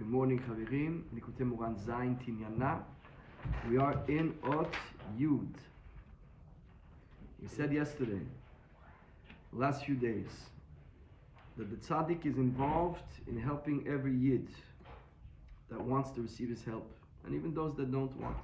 Good morning, Chavirim. Likoutey Moharan Zayin Tinyana. We are in Ot Yud. We said yesterday, last few days, that the tzaddik is involved in helping every yid that wants to receive his help, and even those that don't want.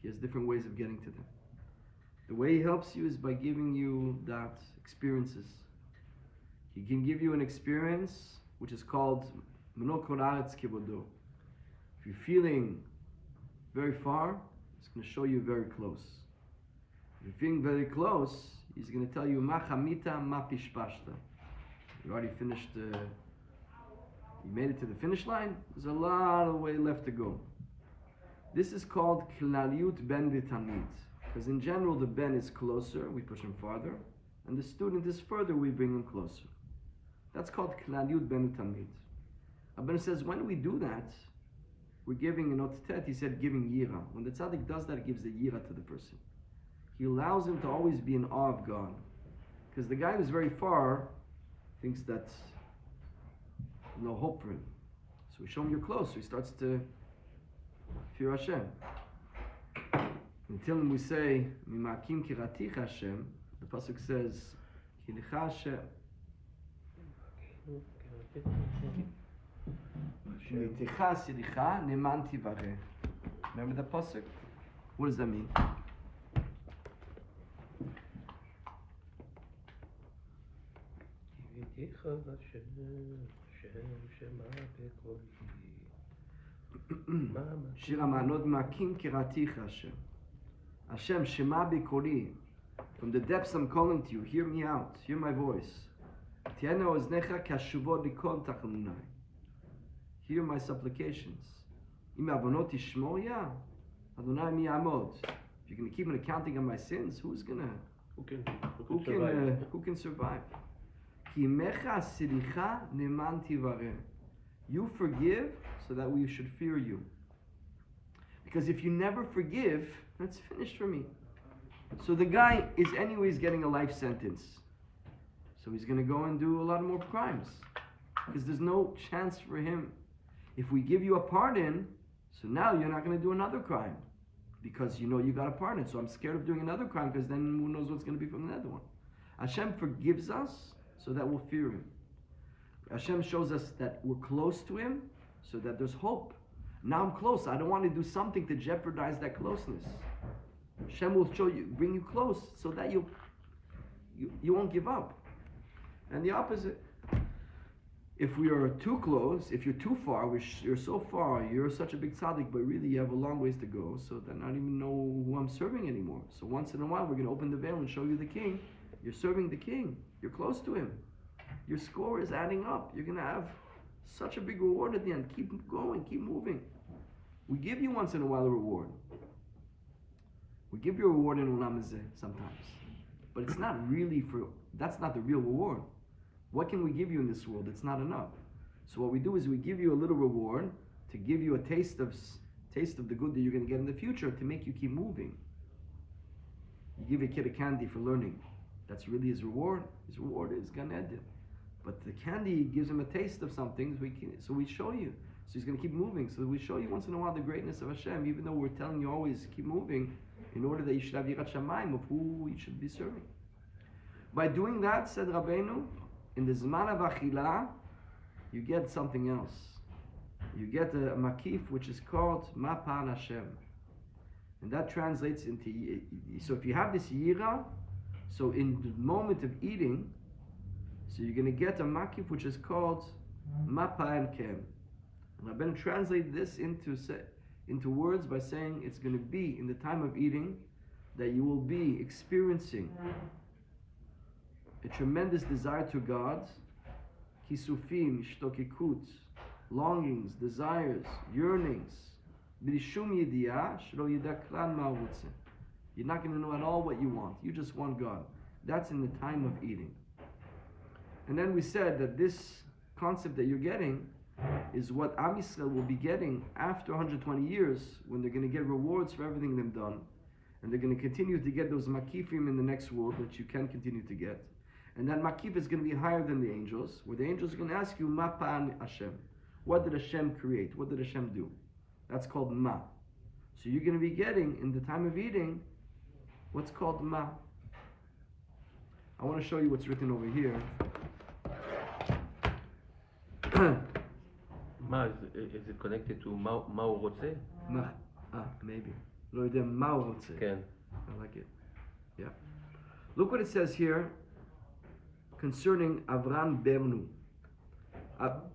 He has different ways of getting to them. The way he helps you is by giving you that experiences. He can give you an experience which is called Menol Kol Haaretz Kevodo. If you're feeling very far, it's going to show you very close. If you're feeling very close, he's going to tell you Ma Chamita Ma Pishpashta. You already finished, you made it to the finish line. There's a lot of way left to go. This is called Klaliyut Ben V'Tamid, because in general the Ben is closer, we push him farther, and the student is further, we bring him closer. That's called Klaliyut Ben V'Tamid. Abba says when we do that, we're giving an otet. He said giving yira. When the tzaddik does that, it gives the yira to the person. He allows him to always be in awe of God, because the guy who's very far thinks that's no hope for him. So we show him you're close, so he starts to fear Hashem. Until we say Mimakim Kirati Hashem, the pasuk says Kilicha Hashem. Remember the pasuk? What does that mean? Shir HaMa'anot Makim Kiraticha Hashem. Hashem Shema B'Koli. From the depths I'm calling to you. Hear me out. Hear my voice. Tinyana oznecha kashuvot likol tachanunai. Hear my supplications. Im avonot tishmoya, Adonai mi yamod. If you're going to keep an accounting of my sins, who can survive? Ki mecha silicha neman tivare. You forgive so that we should fear you. Because if you never forgive, that's finished for me. So the guy is anyways getting a life sentence. So he's going to go and do a lot more crimes. Because there's no chance for him. If we give you a pardon, so now you're not going to do another crime. Because you know you got a pardon. So I'm scared of doing another crime, because then who knows what's going to be from the other one. Hashem forgives us so that we'll fear him. Hashem shows us that we're close to him so that there's hope. Now I'm close. I don't want to do something to jeopardize that closeness. Hashem will show you, bring you close so that you won't give up. And the opposite. If we are too close, if you're too far, you're so far, you're such a big tzaddik, but really you have a long ways to go, so that I don't even know who I'm serving anymore. So once in a while, we're going to open the veil and show you the king. You're serving the king. You're close to him. Your score is adding up. You're going to have such a big reward at the end. Keep going, keep moving. We give you once in a while a reward. We give you a reward in Olam Hazeh sometimes. But it's not really that's not the real reward. What can we give you in this world? It's not enough. So what we do is we give you a little reward to give you a taste of the good that you're going to get in the future to make you keep moving. You give a kid a candy for learning. That's really his reward. His reward is Gan Eden. But the candy gives him a taste of something, so we show you. So he's going to keep moving. So we show you once in a while the greatness of Hashem, even though we're telling you always keep moving, in order that you should have Yirat Shamayim of who you should be serving. By doing that, said Rabbeinu, in the Zman of Achila, you get something else. You get a makif which is called Mapan Hashem. And that translates into, so if you have this yira, so in the moment of eating, so you're going to get a makif which is called Mapan Kem. And Rabbeinu translated this into words by saying it's going to be in the time of eating that you will be experiencing a tremendous desire to God, kisufim, shtokikut, longings, desires, yearnings. B'rishum yediyah shelo yeda klan ma urutze. You're not going to know at all what you want. You just want God. That's in the time of eating. And then we said that this concept that you're getting is what Am Yisrael will be getting after 120 years, when they're going to get rewards for everything they've done. And they're going to continue to get those makifim in the next world that you can continue to get. And that makif is going to be higher than the angels, where the angels are going to ask you, Mapan Hashem. What did Hashem create? What did Hashem do? That's called ma. So you're going to be getting, in the time of eating, what's called ma. I want to show you what's written over here. Ma, is it connected to Ma Urotze? Ma. Maybe. Lo יודע מה הוא רוצה. Ken. I like it. Yeah. Look what it says here concerning Avram Bernu.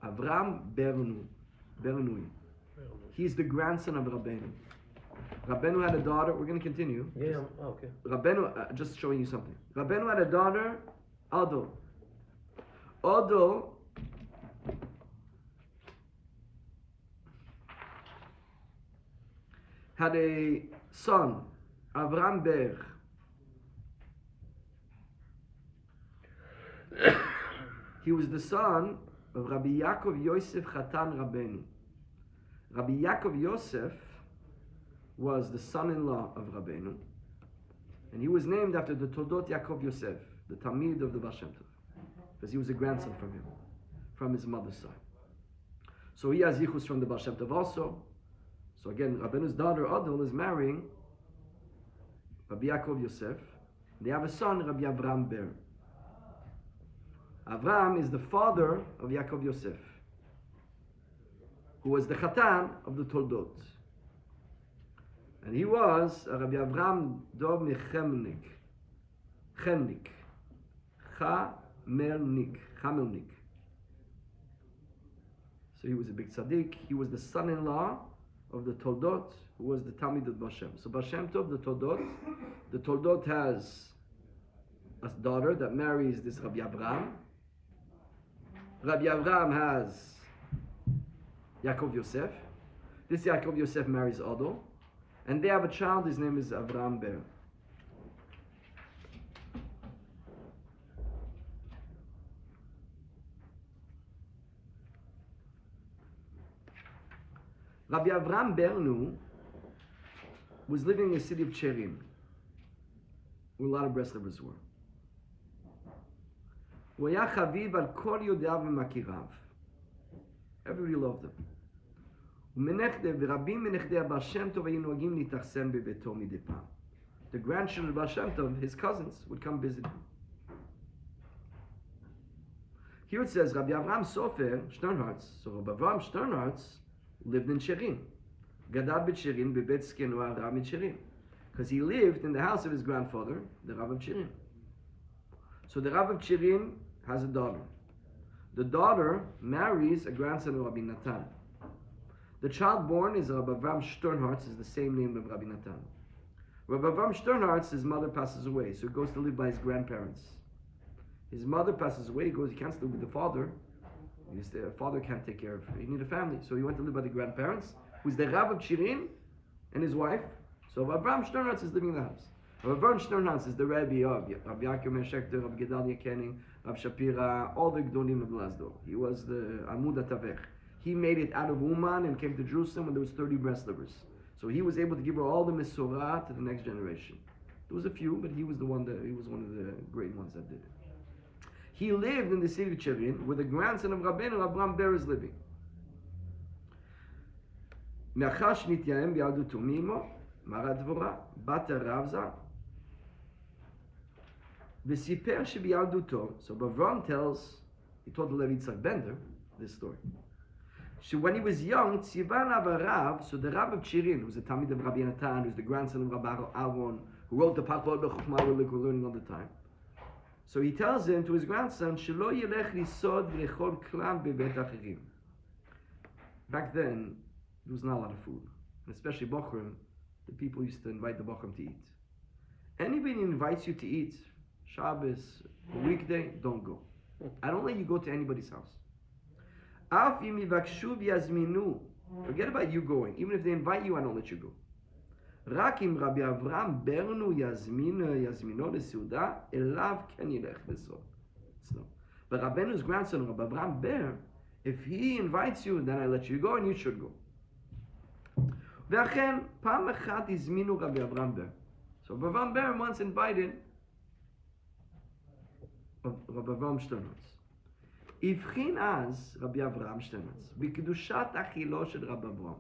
Avram Bernui. He's the grandson of Rabbeinu. Rabbeinu had a daughter. We're going to continue. Yeah, okay. Rabbeinu, just showing you something. Rabbeinu had a daughter, Adol. Adol had a son, Avram Ber. He was the son of Rabbi Yaakov Yosef Chatan Rabbeinu. Rabbi Yaakov Yosef was the son-in-law of Rabbeinu, and he was named after the Toldot Yaakov Yosef, the Talmid of the Baal Shem Tov, because he was a grandson from him, from his mother's side. So he has yichus from the Baal Shem Tov also. So again, Rabbeinu's daughter Adol is marrying Rabbi Yaakov Yosef. They have a son, Rabbi Avram Ber. Avram is the father of Yaakov Yosef, who was the Chatan of the Toldot. And he was Rabbi Avram Dov Chemnik. Chamelnik. So he was a big tzaddik. He was the son-in-law of the Toldot, who was the Talmid of Baal Shem. So Baal Shem Tov, the Toldot has a daughter that marries this Rabbi Avram. Rabbi Avram has Yaakov Yosef. This Yaakov Yosef marries Adol. And they have a child, his name is Avram Ber. Rabbi Avram Bernu was living in the city of Cherim, where a lot of Breslovers were. הוא היה חביב על כל יודעיו ומכיריו. Everybody loved him. ורבים מנכדי הבעל שם טוב היו נוהגים להתאכסן בביתו מדי פעם. The grandchildren of Baal Shem Tov, his cousins, would come visit him. Here it says, Rabbi Avram Sofer Sternhartz. So Rabbi Avram Sternhartz lived in Cherim. Gadad b'Cherim bebet skenu harav in Cherim. Because he lived in the house of his grandfather, the Rav of Cherim. So the Rav of Cherim has a daughter. The daughter marries a grandson of Rabbi Natan. The child born is Rabbi Avram Sternhartz, is the same name of Rabbi Natan. Rabbi Avram Sternhartz, his mother passes away, so he goes to live by his grandparents. His mother passes away, he can't live with the father. The father can't take care of him. He needs a family. So he went to live by the grandparents, who's the Rav of Cherim and his wife. So Avram Sternhartz is living in the house. Avram Sternhartz is the Rebbe of Rabbi Yaakov Meshekter, Rabbi Gedalia Kenning, Rabbi Shapira, all the Gdolim of Lasdo. He was the Amud HaTavech. He made it out of Uman and came to Jerusalem when there was 30 Breslovers. So he was able to give her all the Mesorah to the next generation. There was a few, but he was one of the great ones that did it. He lived in the city of Cherin, where the grandson of Rabbeinu, Avram Ber, is living. מאחר שנתייהם בילדותו מאמו, מרה דבורה, בת הרב ז"ל, וסיפר שבילדותו, so Avram tells, he told the Levi Yitzchak Bender this story. So when he was young, Tzivan Rav, so the Rav of Cherin, who's the Talmid of Rabbi Natan, who's the grandson of Rabbi Aaron, who wrote the Parpot B'Chokhmah we're learning all the time. So he tells him to his grandson, "Shelo yelech lisod v'lechol klan bebet achirim." Back then, there was not a lot of food, and especially Bochrim, the people used to invite the Bochrim to eat. Anybody who invites you to eat, Shabbos, a weekday, don't go. I don't let you go to anybody's house. Af im yivakshu v'yazminu. Forget about you going. Even if they invite you, I don't let you go. רק אם רבי אברהם ברנו יזמינו לסעודה, אליו כן ילך בסוד. But Rabbeinu's grandson, Rabbi Avram Ber, if he invites you, then I let you go and you should go. ואכן, פעם אחת הזמינו רבי אברהם בר. So Rabbi Avram Ber once invited Rabbi Avram Sternhartz. הבחין אז רבי אברהם שטרנץ בקדושת אכילו של רב אברהם.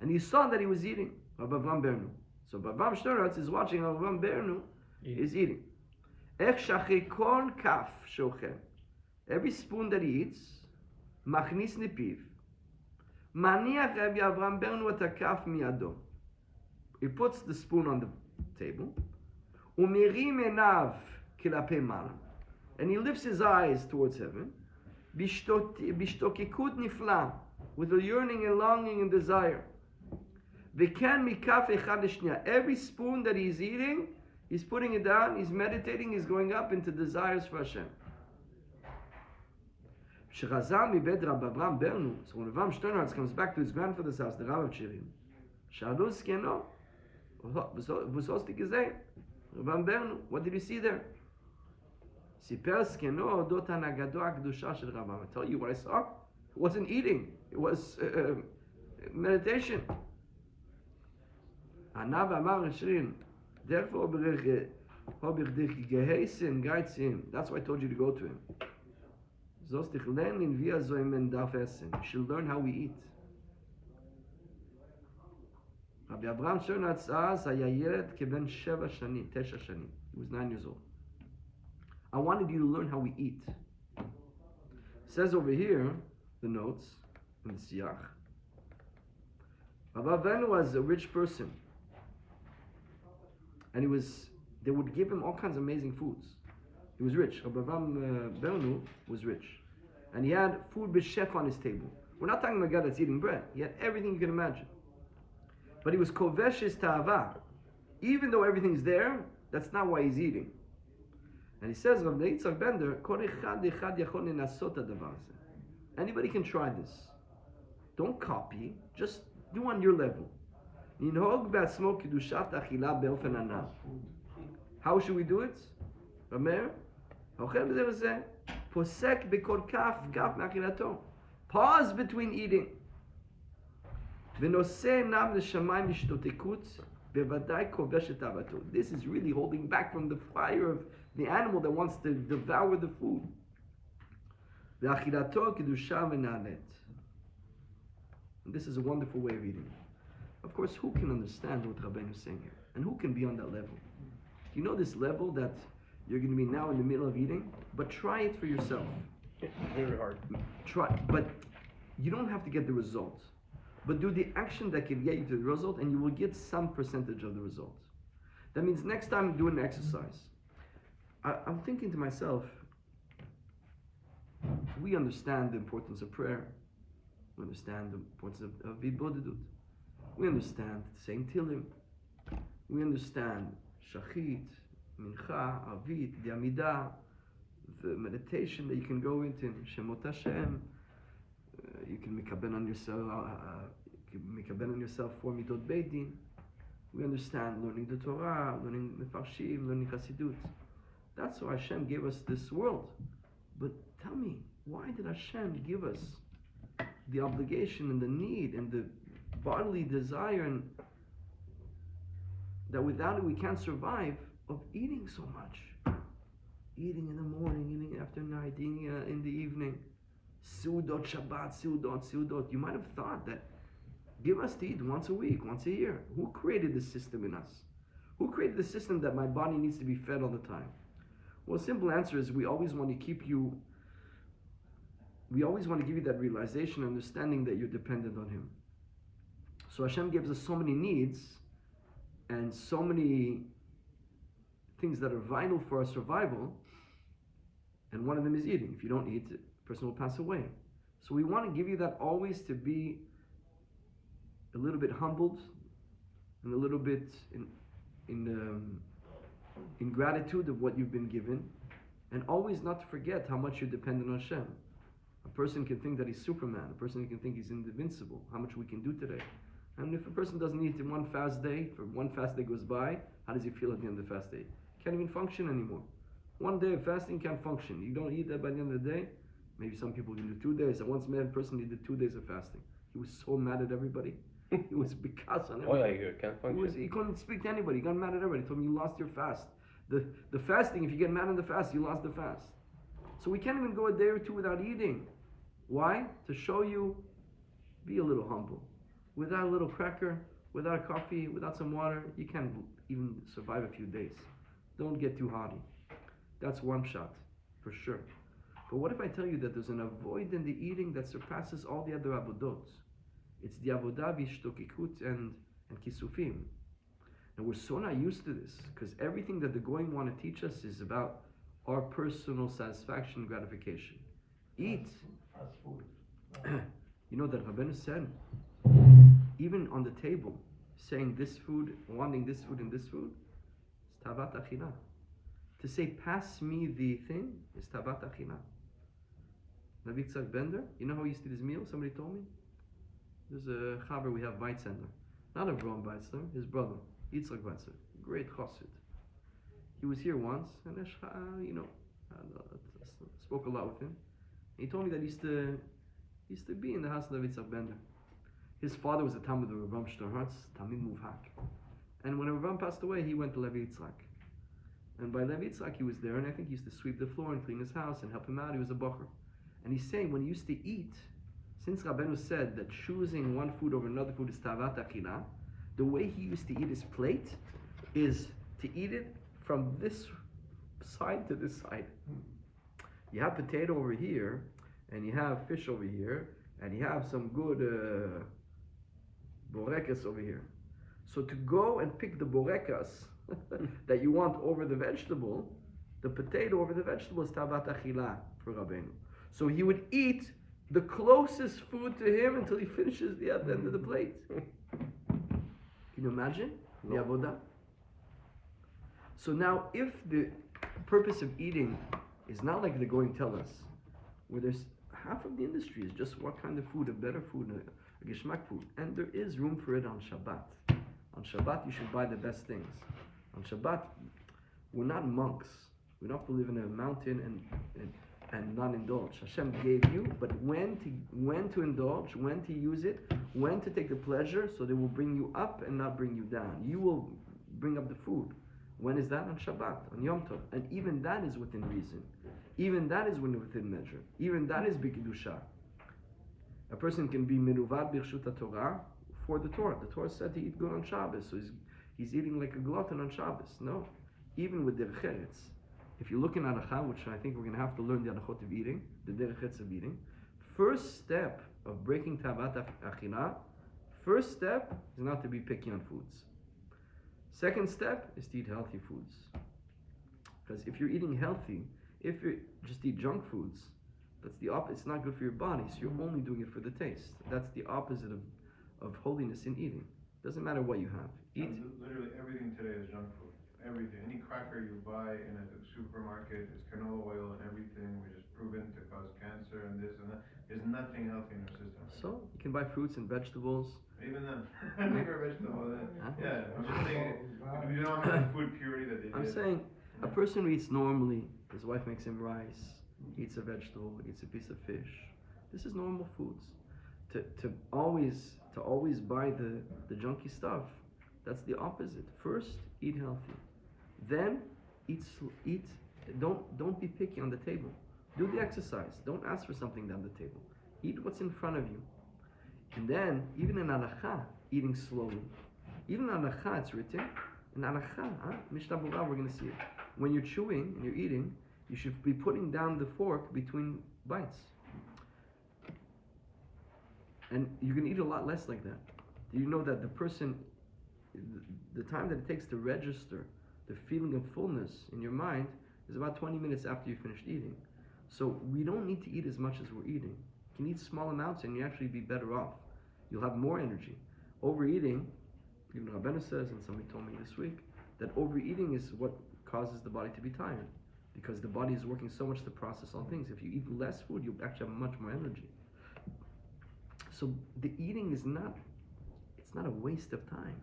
And he saw that he was eating, Rabbi Avram Bernu. So Rabbi Avram Shtorats is watching Rabbi Avram Bernu is eating. איך שאחרי כל כף שאוכל, every spoon that he eats, מכניס לפיו, מניח רבי אברהם ברנו את הכף מידו. He puts the spoon on the table, ומרים עיניו כלפי מעלה. And he lifts his eyes towards heaven, בהשתוקקות נפלאה, with a yearning and longing and desire. וכן מכף אחד לשנייה. Every spoon that he's eating, he's putting it down, he's meditating, he's going up into desires for Hashem. שחזר מבית רב אברהם ברנו, so when Avraham Sternhartz comes back to his grandfather's house, the Rav of Chirim, שאלו זקנו, was hast du gesehen? Avraham Bernu, what did you see there? סיפר זקנו אודות הנהגתו הקדושה של רב. I tell you what I saw. It wasn't eating, it was meditation. ענה ואמר שירין, דרך וברך גהייסן גייצים. That's why I told you to go to him. זוס תכלן לנביא זו מן דף אסן. You should learn how we eat. רבי אברהם שטרנץ אז היה ילד כבן 7 שנים, 9 שנים. He was 9 years old. I wanted you to learn how we eat. It says over here, the notes, in the siyach, Rabbi Avinu was a rich person. And they would give him all kinds of amazing foods. He was rich. Rabbi Bernu was rich. And he had food b'chef on his table. We're not talking about a guy that's eating bread. He had everything you can imagine. But he was kovesh his ta'ava. Even though everything's there, that's not why he's eating. And he says, Rabbi Yitzchak Bender, anybody can try this. Don't copy, just do on your level. How should we do it? Pause between eating. This is really holding back from the fire of the animal that wants to devour the food. And this is a wonderful way of eating. Of course, who can understand what Rabbeinu is saying here? And who can be on that level? Do you know this level that you're going to be now in the middle of eating? But try it for yourself. It's very hard. Try, but you don't have to get the result. But do the action that can get you to the result, and you will get some percentage of the result. That means next time do an exercise. I'm thinking to myself, we understand the importance of prayer. We understand the importance of Vidbodedut. We understand saying Tilim. We understand Shachit, Mincha, Avit, the Amidah, the meditation that you can go into, Shemot Hashem. You can mikaben on yourself 4 midot beidin. We understand learning the Torah, learning Mefarshim, learning Chassidut. That's why Hashem gave us this world. But tell me, why did Hashem give us the obligation and the need and the bodily desire and that without it we can't survive, of eating so much? Eating in the morning, eating after night, eating in the evening. Seudot Shabbat, Seudot. You might have thought that give us to eat once a week, once a year. Who created this system in us? Who created the system that my body needs to be fed all the time? Well, the simple answer is we always want to give you that realization, understanding that you're dependent on Him. So Hashem gives us so many needs and so many things that are vital for our survival, and one of them is eating. If you don't eat, the person will pass away. So we want to give you that always to be a little bit humbled and a little bit in gratitude of what you've been given, and always not to forget how much you're dependent on Hashem. A person can think that he's Superman. A person can think he's invincible. How much we can do today. And if a person doesn't eat in one fast day, for one fast day goes by, how does he feel at the end of the fast day? Can't even function anymore. One day of fasting can't function. You don't eat that by the end of the day. Maybe some people can do 2 days. I once met a person who did 2 days of fasting. He was so mad at everybody. He was because on everybody. Oh yeah, you can't function. He couldn't speak to anybody. He got mad at everybody. He told me, you lost your fast. The fasting, if you get mad on the fast, you lost the fast. So we can't even go a day or two without eating. Why? To show you, be a little humble. Without a little cracker, without a coffee, without some water, you can't even survive a few days. Don't get too haughty. That's one shot, for sure. But what if I tell you that there's an avoid in the eating that surpasses all the other abodot? It's the avodah v'ishtokikut and kisufim. And we're so not used to this, because everything that the goyim want to teach us is about our personal satisfaction and gratification. Eat. Fast food. You know that Rabbeinu said, even on the table, saying this food, wanting this food and this food, it's tavat achila. To say, pass me the thing, is tavat achila. Rabbi Yitzhak Bender, you know how he used to eat his meal? Somebody told me. There's a chaver we have, Weitzender. Not Avraham Weitzender, his brother, Yitzhak Weitzender. Great chassid. He was here once, and spoke a lot with him. And he told me that he used to be in the house of Rabbi Yitzhak Bender. His father was a Talmud of Rav Shtorhartz, Talmid Muvhak. And when Rav passed away, he went to Levi Yitzhak. And by Levi Yitzhak, he was there, and I think he used to sweep the floor and clean his house and help him out. He was a bacher. And he's saying, when he used to eat, since Rabbeinu said that choosing one food over another food is tavat achila, the way he used to eat his plate is to eat it from this side to this side. You have potato over here, and you have fish over here, and you have some good borekas over here. So to go and pick the borekas that you want over the vegetable, the potato over the vegetable is tavat achila for Rabbeinu. So he would eat the closest food to him until he finishes the other end of the plate. Can you imagine the avodah? So now, if the purpose of eating is not like the going tell us, where there's half of the industry is just what kind of food, a better food, a geschmack food, and there is room for it on Shabbat. On Shabbat, you should buy the best things. On Shabbat, we're not monks. We don't have to live in a mountain and not indulge. Hashem gave you, but when to indulge, when to use it, when to take the pleasure, so they will bring you up and not bring you down. You will bring up the food. When is that? On Shabbat, on Yom Tov. And even that is within reason. Even that is within measure. Even that is b'kedusha. A person can be menuvad b'rshut Torah for the Torah. The Torah said to eat good on Shabbos, so he's eating like a glutton on Shabbos. No. Even with derech eretz. If you look in Halakha, which I think we're going to have to learn the Halachot of eating, the derech eretz of eating, first step of breaking tavat achila, first step is not to be picky on foods. Second step is to eat healthy foods. Because if you're eating healthy, if you just eat junk foods, that's the opposite. It's not good for your body, so you're only doing it for the taste. That's the opposite of holiness in eating. Doesn't matter what you have. Eat. Literally everything today is junk food. Everything. Any cracker you buy in a supermarket is canola oil and everything, which is proven to cause cancer and this and that. There's nothing healthy in our system. So you can buy fruits and vegetables. Even then, bigger vegetable. Yeah, I'm just saying, you don't have the food purity that they I'm did. saying a person who eats normally, his wife makes him rice, eats a vegetable, eats a piece of fish. This is normal foods. To always buy the junky stuff, that's the opposite. First, eat healthy. Then eat. Don't be picky on the table. Do the exercise. Don't ask for something down the table. Eat what's in front of you. And then, even in Halakha, eating slowly. Even in Halakha, it's written. In Halakha, Mishnah Berurah, we're going to see it. When you're chewing and you're eating, you should be putting down the fork between bites. And you can eat a lot less like that. Do you know that the person, the time that it takes to register the feeling of fullness in your mind is about 20 minutes after you finished eating. So we don't need to eat as much as we're eating. You can eat small amounts and you actually be better off. You'll have more energy. Overeating, even Rabbeinu says, and somebody told me this week, that overeating is what causes the body to be tired. Because the body is working so much to process all things. If you eat less food, you'll actually have much more energy. So the eating is not a waste of time.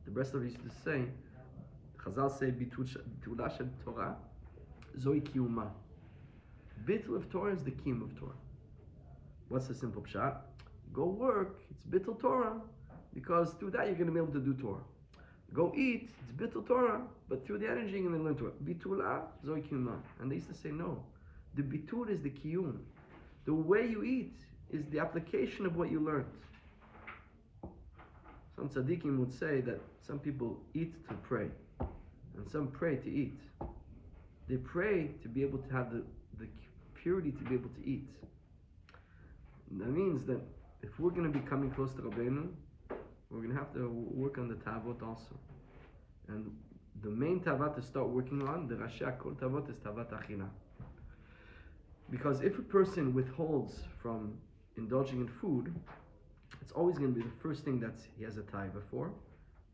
The Breslov used to say, Chazal say, Bitula shel Torah, zoi kiyuma. Bittul of Torah is the kiyum of Torah. What's the simple pshat? Go work, it's bittul Torah, because through that you're going to be able to do Torah. Go eat, it's bittul Torah, but through the energy you're going to learn Torah. Bitula zoi kiyuma. And they used to say, no, The bitur is the kiyum. The way you eat is the application of what you learned. Some tzaddikim would say that some people eat to pray, and some pray to eat. They pray to be able to have the purity to be able to eat. And that means that if we're going to be coming close to Rabbeinu, we're going to have to work on the tavot also. And the main tavat to start working on, the Rashi Kol Tavot, is tavat achila. Because if a person withholds from indulging in food, it's always going to be the first thing that he has a taiva for,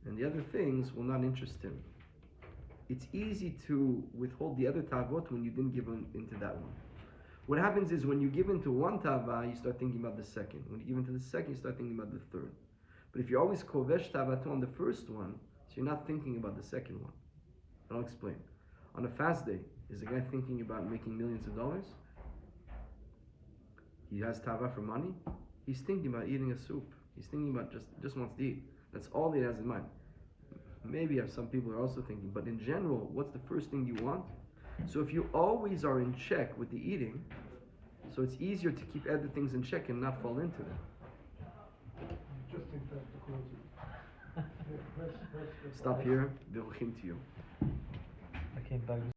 and the other things will not interest him. It's easy to withhold the other tavot when you didn't give into that one. What happens is when you give into one tava, you start thinking about the second. When you give into the second, you start thinking about the third. But if you're always kovesh tavato on the first one, so you're not thinking about the second one. I'll explain. On a fast day, is a guy thinking about making millions of dollars? He has tava for money. He's thinking about eating a soup. He's thinking about just wants to eat. That's all he has in mind. Maybe some people are also thinking, but in general, what's the first thing you want? So if you always are in check with the eating, so it's easier to keep other things in check and not fall into them. Just in time to close it. Stop here. They'll hint to you. I came back.